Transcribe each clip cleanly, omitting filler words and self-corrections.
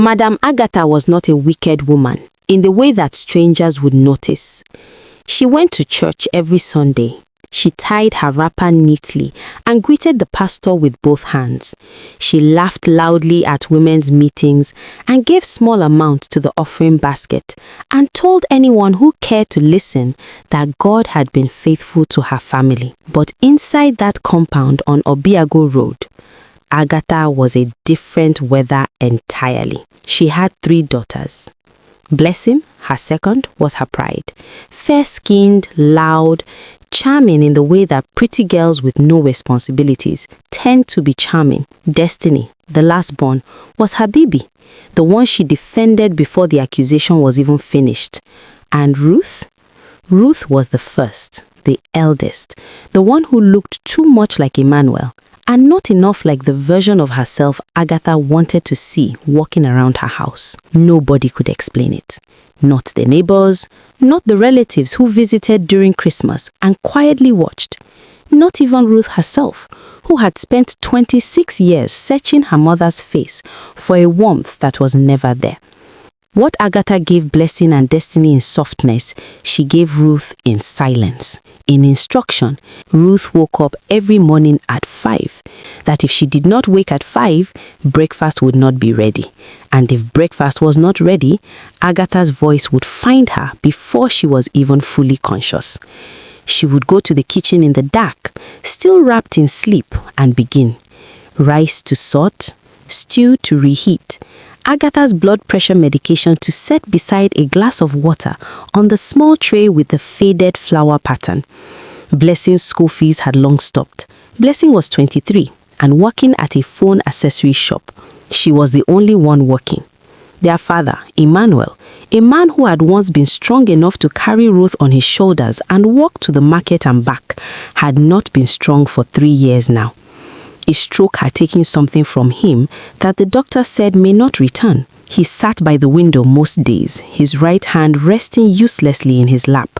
Madame Agata was not a wicked woman in the way that strangers would notice. She went to church every Sunday. She tied her wrapper neatly and greeted the pastor with both hands. She laughed loudly at women's meetings and gave small amounts to the offering basket and told anyone who cared to listen that God had been faithful to her family. But inside that compound on Obiago Road, Agata was a different weather entirely. She had 3 daughters. Blessing, her second, was her pride. Fair-skinned, loud, charming in the way that pretty girls with no responsibilities tend to be charming. Destiny, the last born, was her baby, the one she defended before the accusation was even finished. And Ruth? Ruth was the first, the eldest, the one who looked too much like Emmanuel and not enough like the version of herself Agatha wanted to see walking around her house. Nobody could explain it. Not the neighbors, not the relatives who visited during Christmas and quietly watched. Not even Ruth herself, who had spent 26 years searching her mother's face for a warmth that was never there. What Agatha gave Blessing and Destiny in softness, she gave Ruth in silence. In instruction, Ruth woke up every morning at 5. That if she did not wake at 5, breakfast would not be ready. And if breakfast was not ready, Agatha's voice would find her before she was even fully conscious. She would go to the kitchen in the dark, still wrapped in sleep, and begin. Rice to salt, stew to reheat, Agatha's blood pressure medication to set beside a glass of water on the small tray with the faded flower pattern. Blessing's school fees had long stopped. Blessing was 23 and working at a phone accessory shop. She was the only one working. Their father, Emmanuel, a man who had once been strong enough to carry Ruth on his shoulders and walk to the market and back, had not been strong for 3 years now. A stroke had taken something from him that the doctor said may not return. He sat by the window most days, his right hand resting uselessly in his lap.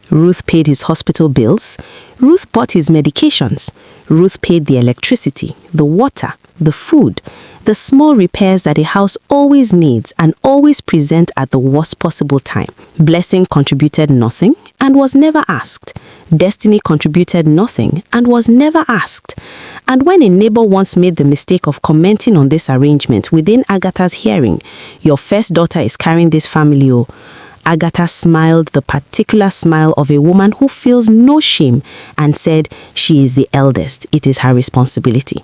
Ruth paid his hospital bills. Ruth bought his medications. Ruth paid the electricity, the water, the food, the small repairs that a house always needs and always present at the worst possible time. Blessing contributed nothing and was never asked. Destiny contributed nothing and was never asked. And when a neighbor once made the mistake of commenting on this arrangement within Agatha's hearing, "Your first daughter is carrying this family, oh," Agatha smiled the particular smile of a woman who feels no shame and said, "She is the eldest. It is her responsibility."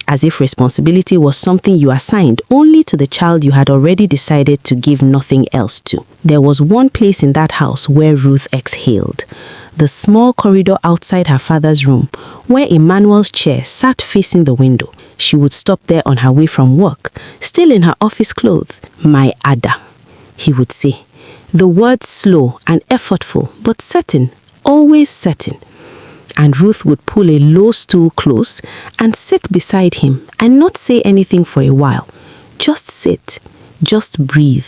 As if responsibility was something you assigned only to the child you had already decided to give nothing else to. There was one place in that house where Ruth exhaled. The small corridor outside her father's room, where Emmanuel's chair sat facing the window. She would stop there on her way from work, still in her office clothes. "My Ada," he would say. The words slow and effortful, but certain, always certain. And Ruth would pull a low stool close and sit beside him and not say anything for a while. Just sit, just breathe,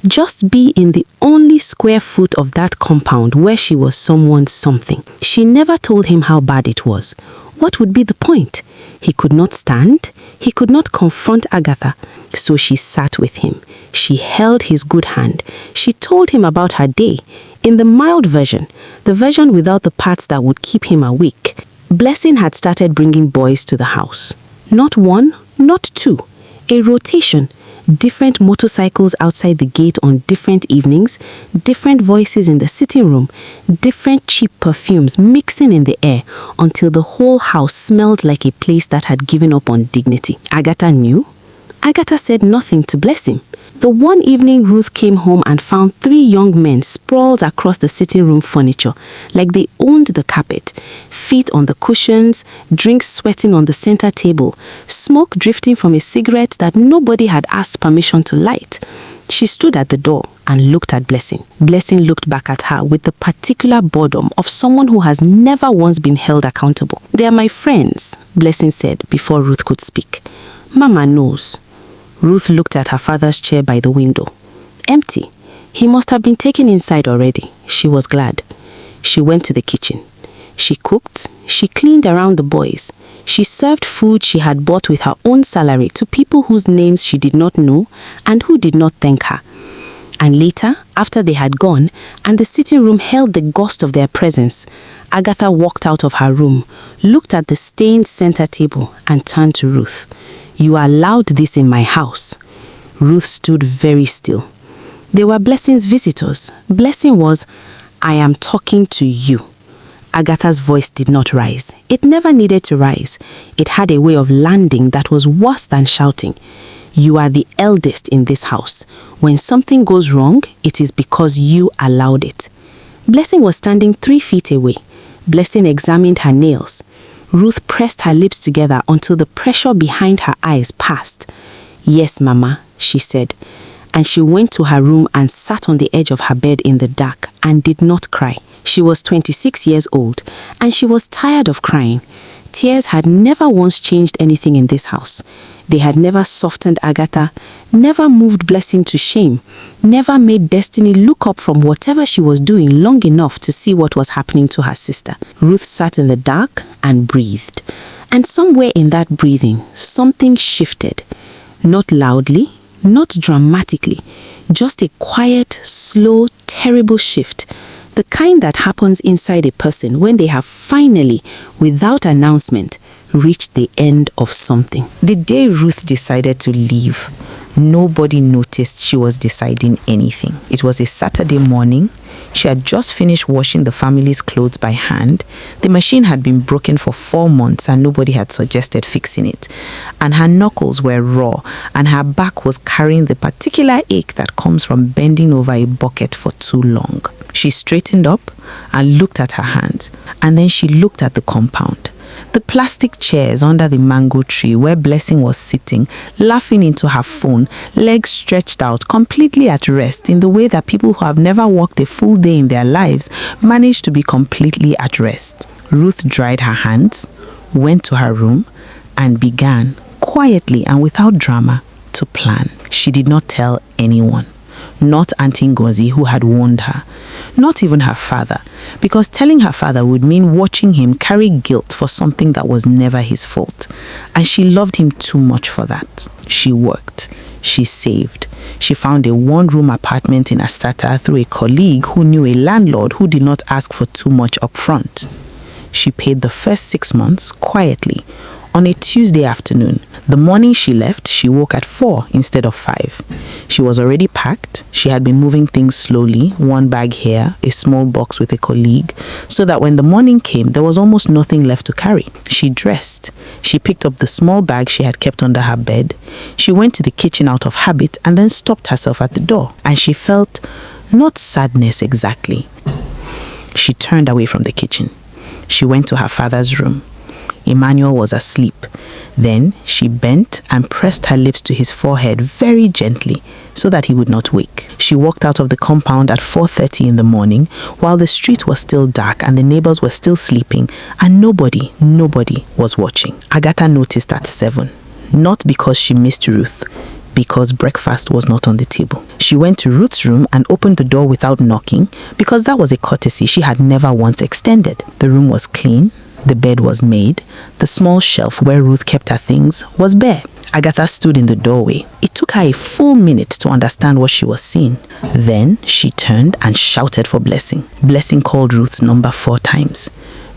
just be in the only square foot of that compound where she was someone's something. She never told him how bad it was. What would be the point? He could not stand. He could not confront Agatha. So she sat with him. She held his good hand. She told him about her day. In the mild version, the version without the parts that would keep him awake, Blessing had started bringing boys to the house. Not one, not two. A rotation. Different motorcycles outside the gate on different evenings, different voices in the sitting room, different cheap perfumes mixing in the air until the whole house smelled like a place that had given up on dignity. Agatha knew. Agatha said nothing to Blessing. The one evening Ruth came home and found 3 young men sprawled across the sitting room furniture like they owned the carpet, feet on the cushions, drinks sweating on the center table, smoke drifting from a cigarette that nobody had asked permission to light. She stood at the door and looked at Blessing. Blessing looked back at her with the particular boredom of someone who has never once been held accountable. "They are my friends," Blessing said before Ruth could speak. "Mama knows." Ruth looked at her father's chair by the window. Empty. He must have been taken inside already. She was glad. She went to the kitchen. She cooked, she cleaned around the boys. She served food she had bought with her own salary to people whose names she did not know and who did not thank her. And later, after they had gone, and the sitting room held the ghost of their presence, Agatha walked out of her room, looked at the stained center table, and turned to Ruth. "You allowed this in my house." Ruth stood very still. They were Blessing's visitors. Blessing was, "I am talking to you." Agatha's voice did not rise. It never needed to rise. It had a way of landing that was worse than shouting. "You are the eldest in this house. When something goes wrong, it is because you allowed it." Blessing was standing 3 feet away. Blessing examined her nails. Ruth pressed her lips together until the pressure behind her eyes passed. "Yes, Mama," she said. And she went to her room and sat on the edge of her bed in the dark and did not cry. She was 26 years old and she was tired of crying. Tears had never once changed anything in this house. They had never softened Agata, never moved Blessing to shame, never made Destiny look up from whatever she was doing long enough to see what was happening to her sister. Ruth sat in the dark and breathed. And somewhere in that breathing, something shifted. Not loudly, not dramatically, just a quiet, slow, terrible shift. The kind that happens inside a person when they have finally, without announcement, reached the end of something. The day Ruth decided to leave, nobody noticed she was deciding anything. It was a Saturday morning. She had just finished washing the family's clothes by hand. The machine had been broken for 4 months and nobody had suggested fixing it. And her knuckles were raw and her back was carrying the particular ache that comes from bending over a bucket for too long. She straightened up and looked at her hands, and then she looked at the compound. The plastic chairs under the mango tree where Blessing was sitting, laughing into her phone, legs stretched out, completely at rest in the way that people who have never walked a full day in their lives manage to be completely at rest. Ruth dried her hands, went to her room, and began, quietly and without drama, to plan. She did not tell anyone. Not Auntie Ngozi, who had warned her. Not even her father, because telling her father would mean watching him carry guilt for something that was never his fault. And she loved him too much for that. She worked. She saved. She found a 1-room apartment in Asata through a colleague who knew a landlord who did not ask for too much upfront. She paid the first 6 months quietly on a Tuesday afternoon. The morning she left, she woke at 4 instead of 5. She was already packed. She had been moving things slowly, 1 bag here, a small box with a colleague, so that when the morning came, there was almost nothing left to carry. She dressed. She picked up the small bag she had kept under her bed. She went to the kitchen out of habit and then stopped herself at the door. And she felt not sadness exactly. She turned away from the kitchen. She went to her father's room. Emmanuel was asleep. Then she bent and pressed her lips to his forehead very gently so that he would not wake. She walked out of the compound at 4:30 in the morning while the street was still dark and the neighbors were still sleeping and nobody was watching. Agata noticed at 7, not because she missed Ruth, because breakfast was not on the table. She went to Ruth's room and opened the door without knocking because that was a courtesy she had never once extended. The room was clean. The bed was made. The small shelf where Ruth kept her things was bare. Agatha stood in the doorway. It took her a full minute to understand what she was seeing. Then she turned and shouted for Blessing. Blessing called Ruth's number 4 times.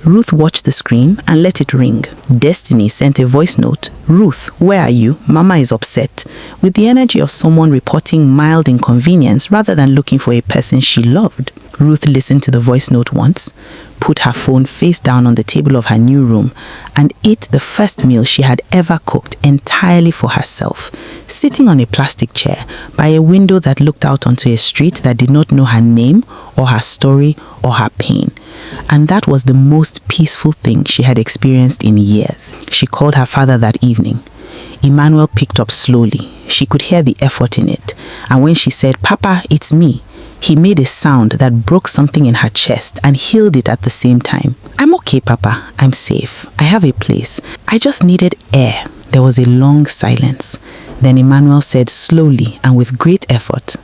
Ruth watched the screen and let it ring. Destiny sent a voice note. "Ruth, where are you? Mama is upset," with the energy of someone reporting mild inconvenience rather than looking for a person she loved. Ruth listened to the voice note once, put her phone face down on the table of her new room, and ate the first meal she had ever cooked entirely for herself, sitting on a plastic chair by a window that looked out onto a street that did not know her name or her story or her pain. And that was the most peaceful thing she had experienced in years. She called her father that evening. Emmanuel picked up slowly. She could hear the effort in it. And when she said, "Papa, it's me," he made a sound that broke something in her chest and healed it at the same time. "I'm okay, Papa. I'm safe. I have a place. I just needed air." There was a long silence. Then Emmanuel said slowly and with great effort,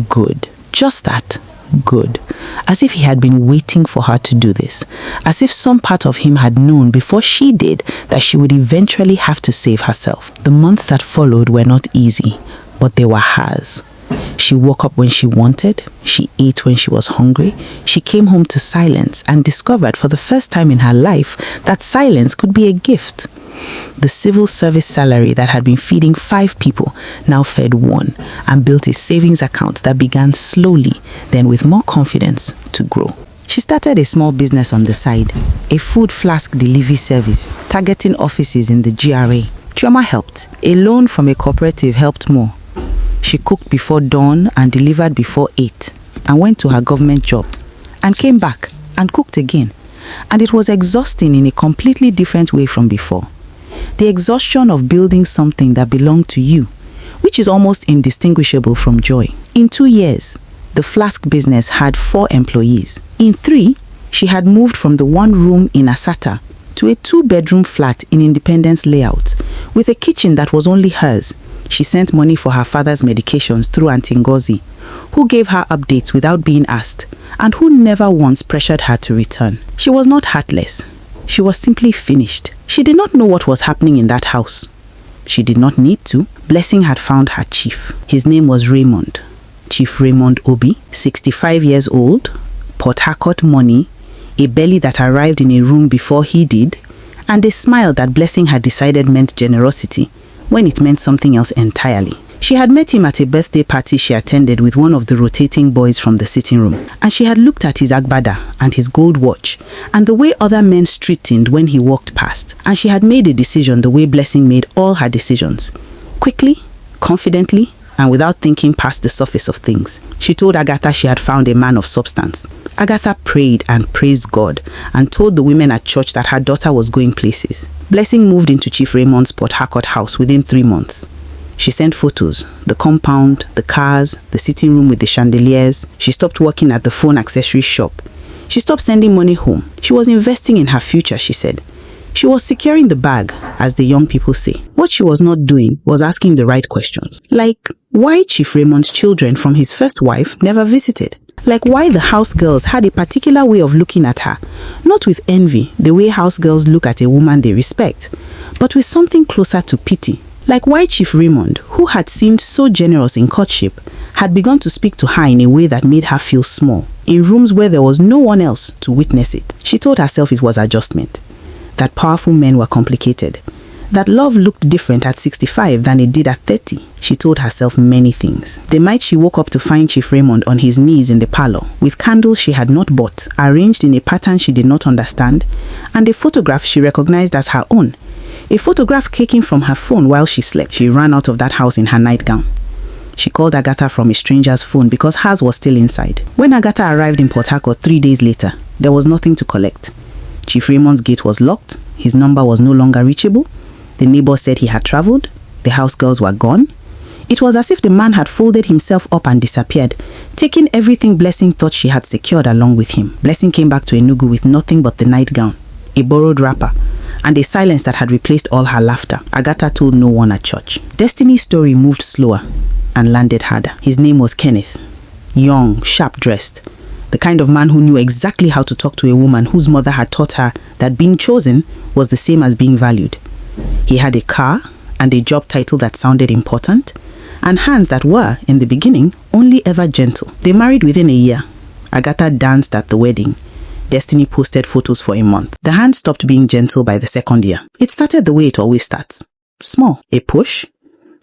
"Good. Just that. Good. As if he had been waiting for her to do this. As if some part of him had known before she did that she would eventually have to save herself. The months that followed were not easy, but they were hers. She woke up when she wanted, she ate when she was hungry, she came home to silence and discovered for the first time in her life that silence could be a gift. The civil service salary that had been feeding 5 people now fed 1 and built a savings account that began slowly, then with more confidence, to grow. She started a small business on the side, a food flask delivery service, targeting offices in the GRA. Chioma helped. A loan from a cooperative helped more. She cooked before dawn and delivered before 8 and went to her government job and came back and cooked again. And it was exhausting in a completely different way from before. The exhaustion of building something that belonged to you, which is almost indistinguishable from joy. In 2 years, the flask business had 4 employees. In 3, she had moved from the 1 room in Asata to a 2-bedroom flat in Independence layout with a kitchen that was only hers. She sent money for her father's medications through Auntie Ngozi, who gave her updates without being asked and who never once pressured her to return. She was not heartless. She was simply finished. She did not know what was happening in that house. She did not need to. Blessing had found her chief. His name was Raymond. Chief Raymond Obi, 65 years old, Port Harcourt money, a belly that arrived in a room before he did, and a smile that Blessing had decided meant generosity when it meant something else entirely. She had met him at a birthday party she attended with one of the rotating boys from the sitting room, and she had looked at his agbada and his gold watch and the way other men straightened when he walked past, and she had made a decision the way Blessing made all her decisions, quickly, confidently, and without thinking past the surface of things. She told Agata she had found a man of substance. Agatha prayed and praised God and told the women at church that her daughter was going places. Blessing moved into Chief Raymond's Port Harcourt house within 3 months. She sent photos, the compound, the cars, the sitting room with the chandeliers. She stopped working at the phone accessory shop. She stopped sending money home. She was investing in her future, she said. She was securing the bag, as the young people say. What she was not doing was asking the right questions. Like, why Chief Raymond's children from his first wife never visited. Like why the house girls had a particular way of looking at her, not with envy, the way house girls look at a woman they respect, but with something closer to pity. Like why Chief Raymond, who had seemed so generous in courtship, had begun to speak to her in a way that made her feel small, in rooms where there was no one else to witness it. She told herself it was adjustment, that powerful men were complicated, that love looked different at 65 than it did at 30. She told herself many things. The night she woke up to find Chief Raymond on his knees in the parlor, with candles she had not bought, arranged in a pattern she did not understand, and a photograph she recognized as her own. A photograph taken from her phone while she slept. She ran out of that house in her nightgown. She called Agatha from a stranger's phone because hers was still inside. When Agatha arrived in Port Harcourt 3 days later, there was nothing to collect. Chief Raymond's gate was locked. His number was no longer reachable. The neighbor said he had traveled. The house girls were gone. It was as if the man had folded himself up and disappeared, taking everything Blessing thought she had secured along with him. Blessing came back to Enugu with nothing but the nightgown, a borrowed wrapper, and a silence that had replaced all her laughter. Agata told no one at church. Destiny's story moved slower and landed harder. His name was Kenneth. Young, sharp-dressed. The kind of man who knew exactly how to talk to a woman whose mother had taught her that being chosen was the same as being valued. He had a car and a job title that sounded important, and hands that were, in the beginning, only ever gentle. They married within a year. Agata danced at the wedding. Destiny posted photos for a month. The hand stopped being gentle by the 2nd year. It started the way it always starts. Small. A push,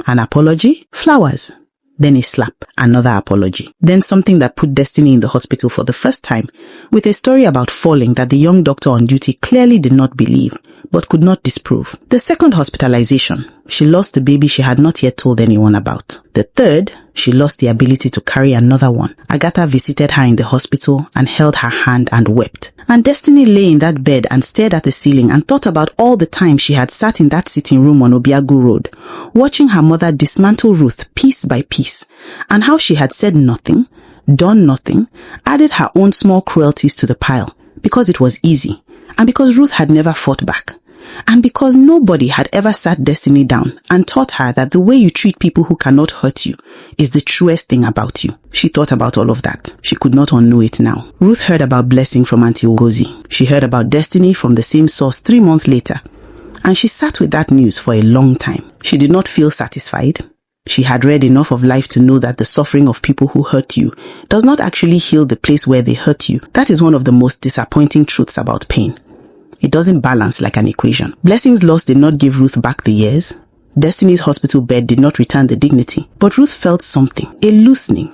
an apology, flowers. Then a slap, another apology. Then something that put Destiny in the hospital for the first time, with a story about falling that the young doctor on duty clearly did not believe, but could not disprove. The 2nd hospitalization, she lost the baby she had not yet told anyone about. The 3rd, she lost the ability to carry another one. Agata visited her in the hospital and held her hand and wept. And Destiny lay in that bed and stared at the ceiling and thought about all the time she had sat in that sitting room on Obiagu Road, watching her mother dismantle Ruth piece by piece, and how she had said nothing, done nothing, added her own small cruelties to the pile, because it was easy, and because Ruth had never fought back. And because nobody had ever sat Destiny down and taught her that the way you treat people who cannot hurt you is the truest thing about you. She thought about all of that. She could not unknow it now. Ruth heard about blessing from Auntie Ugozi. She heard about Destiny from the same source 3 months later. And she sat with that news for a long time. She did not feel satisfied. She had read enough of life to know that the suffering of people who hurt you does not actually heal the place where they hurt you. That is one of the most disappointing truths about pain. It doesn't balance like an equation. Blessing's loss did not give Ruth back the years. Destiny's hospital bed did not return the dignity. But Ruth felt something, a loosening.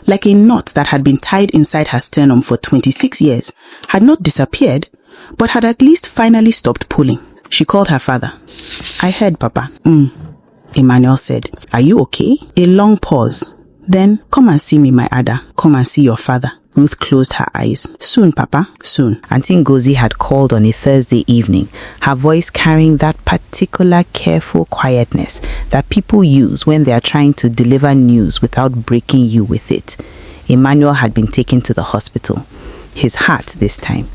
Like a knot that had been tied inside her sternum for 26 years, had not disappeared, but had at least finally stopped pulling. She called her father. "I heard, Papa." Emmanuel said, "Are you okay?" A long pause. Then, "Come and see me, my Ada. Come and see your father." Ruth closed her eyes. "Soon, Papa, soon." Auntie Ngozi had called on a Thursday evening, her voice carrying that particular careful quietness that people use when they are trying to deliver news without breaking you with it. Emmanuel had been taken to the hospital. His heart this time.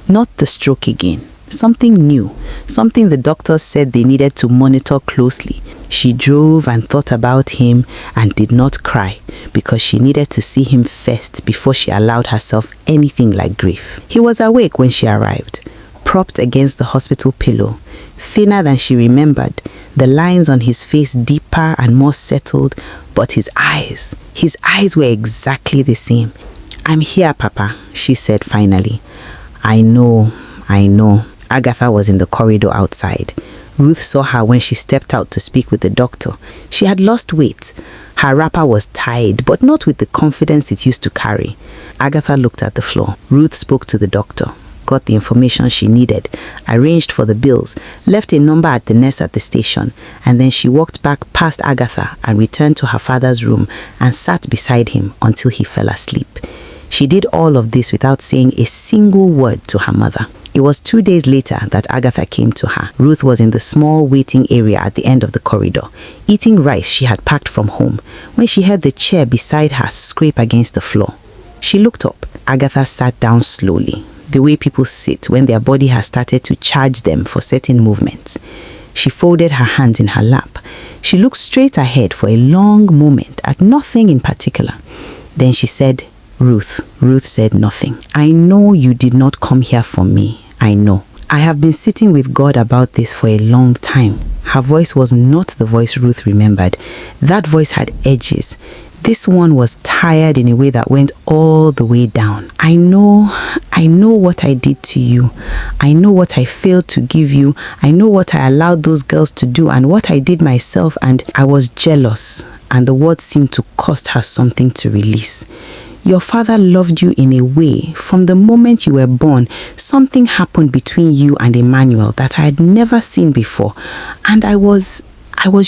Not the stroke again. Something new. Something the doctors said they needed to monitor closely. She drove and thought about him and did not cry because she needed to see him first before she allowed herself anything like grief. He was awake when she arrived, propped against the hospital pillow, thinner than she remembered, the lines on his face deeper and more settled, but his eyes were exactly the same. "I'm here, Papa," she said finally. I know. Agatha was in the corridor outside. Ruth saw her when she stepped out to speak with the doctor. She had lost weight. Her wrapper was tied, but not with the confidence it used to carry. Agatha looked at the floor. Ruth spoke to the doctor, got the information she needed, arranged for the bills, left a number at the nurse at the station, and then she walked back past Agatha and returned to her father's room and sat beside him until he fell asleep. She did all of this without saying a single word to her mother. It was 2 days later that Agatha came to her. Ruth was in the small waiting area at the end of the corridor, eating rice she had packed from home, when she heard the chair beside her scrape against the floor. She looked up. Agatha sat down slowly, the way people sit when their body has started to charge them for certain movements. She folded her hands in her lap. She looked straight ahead for a long moment at nothing in particular. Then she said, "Ruth." Ruth said nothing. "I know you did not come here for me. I know. I have been sitting with God about this for a long time." Her voice was not the voice Ruth remembered. That voice had edges. This one was tired in a way that went all the way down. I know what I did to you. I know what I failed to give you. I know what I allowed those girls to do and what I did myself, and I was jealous." And the words seemed to cost her something to release. "Your father loved you in a way. From the moment you were born, something happened between you and Emmanuel that I had never seen before. And I was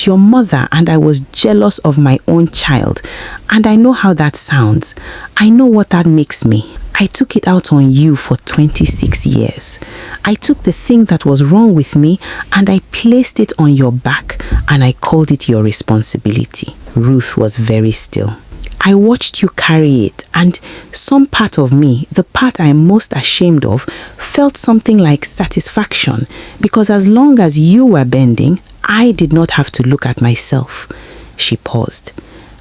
your mother, and I was jealous of my own child. And I know how that sounds. I know what that makes me. I took it out on you for 26 years. I took the thing that was wrong with me and I placed it on your back, and I called it your responsibility." Ruth was very still. "I watched you carry it, and some part of me, the part I'm most ashamed of, felt something like satisfaction, because as long as you were bending, I did not have to look at myself." She paused.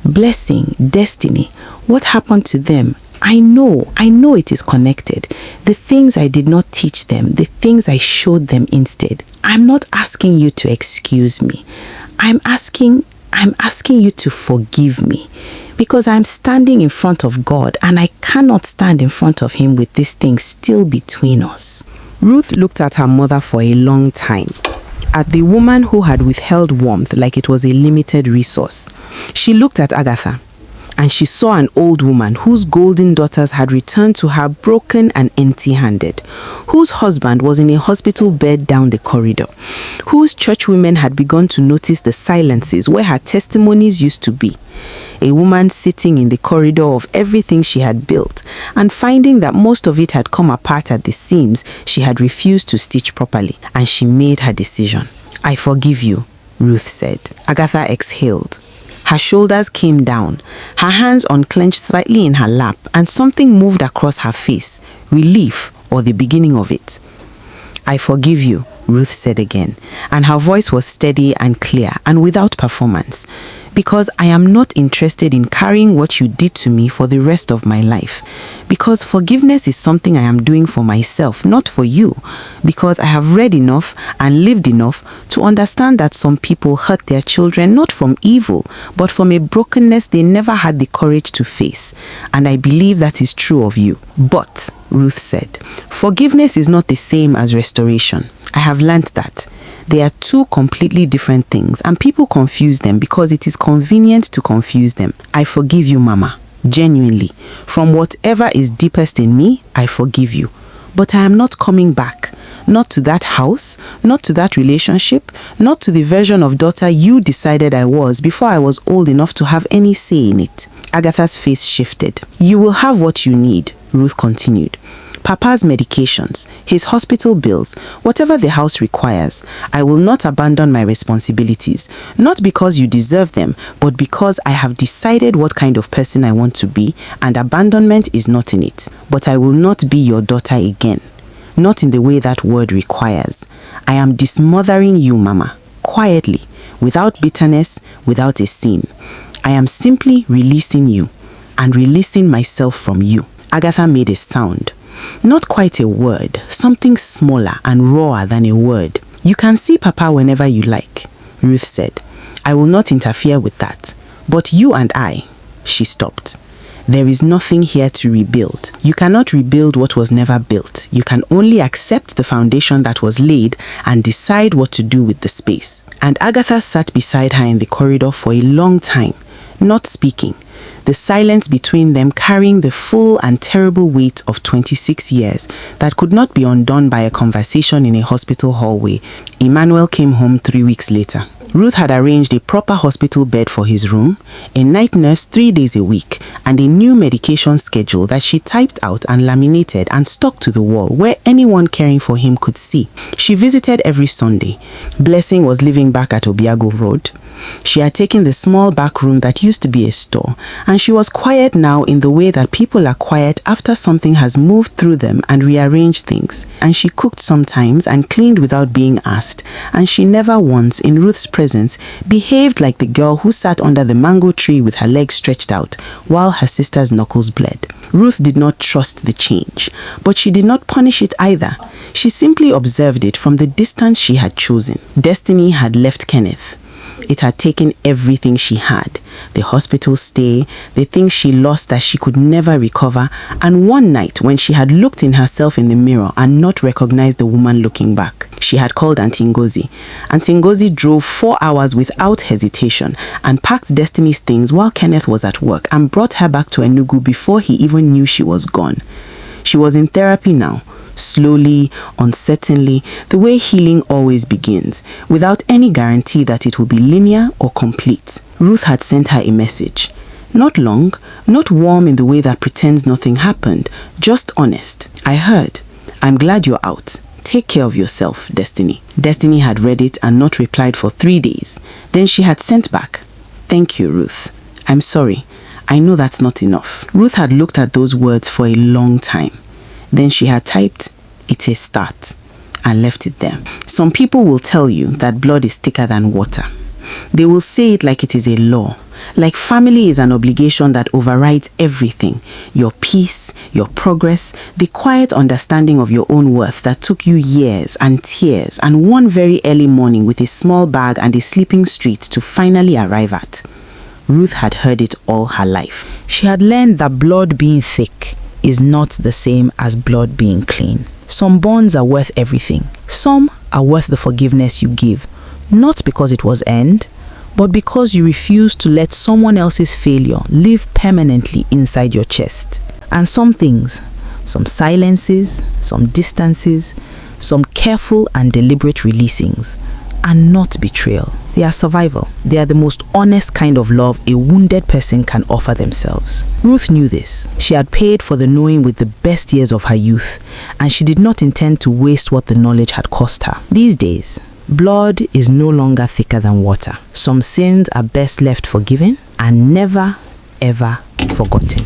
"Blessing, Destiny, what happened to them? I know it is connected. The things I did not teach them, the things I showed them instead. I'm not asking you to excuse me. I'm asking you to forgive me. Because I'm standing in front of God, and I cannot stand in front of him with this thing still between us." Ruth looked at her mother for a long time, at the woman who had withheld warmth like it was a limited resource. She looked at Agatha, and she saw an old woman whose golden daughters had returned to her broken and empty-handed, whose husband was in a hospital bed down the corridor, whose churchwomen had begun to notice the silences where her testimonies used to be. A woman sitting in the corridor of everything she had built and finding that most of it had come apart at the seams she had refused to stitch properly, and she made her decision. "I forgive you," Ruth said. Agatha exhaled. Her shoulders came down, her hands unclenched slightly in her lap, and something moved across her face, relief or the beginning of it. "I forgive you," Ruth said again, and her voice was steady and clear and without performance. Because I am not interested in carrying what you did to me for the rest of my life. Because forgiveness is something I am doing for myself, not for you. Because I have read enough and lived enough to understand that some people hurt their children not from evil, but from a brokenness they never had the courage to face. And I believe that is true of you. But, Ruth said, forgiveness is not the same as restoration. I have learnt that. They are two completely different things, and people confuse them because it is convenient to confuse them. I forgive you, Mama. Genuinely. From whatever is deepest in me, I forgive you. But I am not coming back. Not to that house, not to that relationship, not to the version of daughter you decided I was before I was old enough to have any say in it. Agatha's face shifted. You will have what you need, Ruth continued. Papa's medications, his hospital bills, whatever the house requires. I will not abandon my responsibilities, not because you deserve them, but because I have decided what kind of person I want to be, and abandonment is not in it. But I will not be your daughter again, not in the way that word requires. I am dismothering you, Mama, quietly, without bitterness, without a sin. I am simply releasing you, and releasing myself from you. Agatha made a sound. Not quite a word, something smaller and rawer than a word. You can see Papa whenever you like, Ruth said. I will not interfere with that. But you and I, she stopped. There is nothing here to rebuild. You cannot rebuild what was never built. You can only accept the foundation that was laid and decide what to do with the space. And Agatha sat beside her in the corridor for a long time, not speaking. The silence between them carrying the full and terrible weight of 26 years that could not be undone by a conversation in a hospital hallway. Emmanuel came home 3 weeks later. Ruth had arranged a proper hospital bed for his room, a night nurse 3 days a week, and a new medication schedule that she typed out and laminated and stuck to the wall where anyone caring for him could see. She visited every Sunday. Blessing was living back at Obiago Road. She had taken the small back room that used to be a store, and she was quiet now in the way that people are quiet after something has moved through them and rearranged things. And she cooked sometimes and cleaned without being asked, and she never once, in Ruth's presence, behaved like the girl who sat under the mango tree with her legs stretched out while her sister's knuckles bled. Ruth did not trust the change, but she did not punish it either. She simply observed it from the distance she had chosen. Destiny had left Kenneth. It had taken everything she had, the hospital stay, the things she lost that she could never recover, and one night when she had looked in herself in the mirror and not recognized the woman looking back. She had called Auntie Ngozi. Auntie Ngozi drove 4 hours without hesitation and packed Destiny's things while Kenneth was at work and brought her back to Enugu before he even knew she was gone. She was in therapy now. Slowly, uncertainly, the way healing always begins, without any guarantee that it will be linear or complete. Ruth had sent her a message. Not long, not warm in the way that pretends nothing happened, just honest. I heard. I'm glad you're out. Take care of yourself, Destiny. Destiny had read it and not replied for 3 days. Then she had sent back. Thank you, Ruth. I'm sorry. I know that's not enough. Ruth had looked at those words for a long time. Then she had typed, "It's a start," and left it there. Some people will tell you that blood is thicker than water. They will say it like it is a law, like family is an obligation that overrides everything. Your peace, your progress, the quiet understanding of your own worth that took you years and tears and one very early morning with a small bag and a sleeping street to finally arrive at. Ruth had heard it all her life. She had learned that blood being thick is not the same as blood being clean. Some bonds are worth everything. Some are worth the forgiveness you give, not because it was earned, but because you refuse to let someone else's failure live permanently inside your chest. And some things, some silences, some distances, some careful and deliberate releasings, are not betrayal. They are survival. They are the most honest kind of love a wounded person can offer themselves. Ruth knew this. She had paid for the knowing with the best years of her youth, and she did not intend to waste what the knowledge had cost her. These days, blood is no longer thicker than water. Some sins are best left forgiven and never, ever forgotten.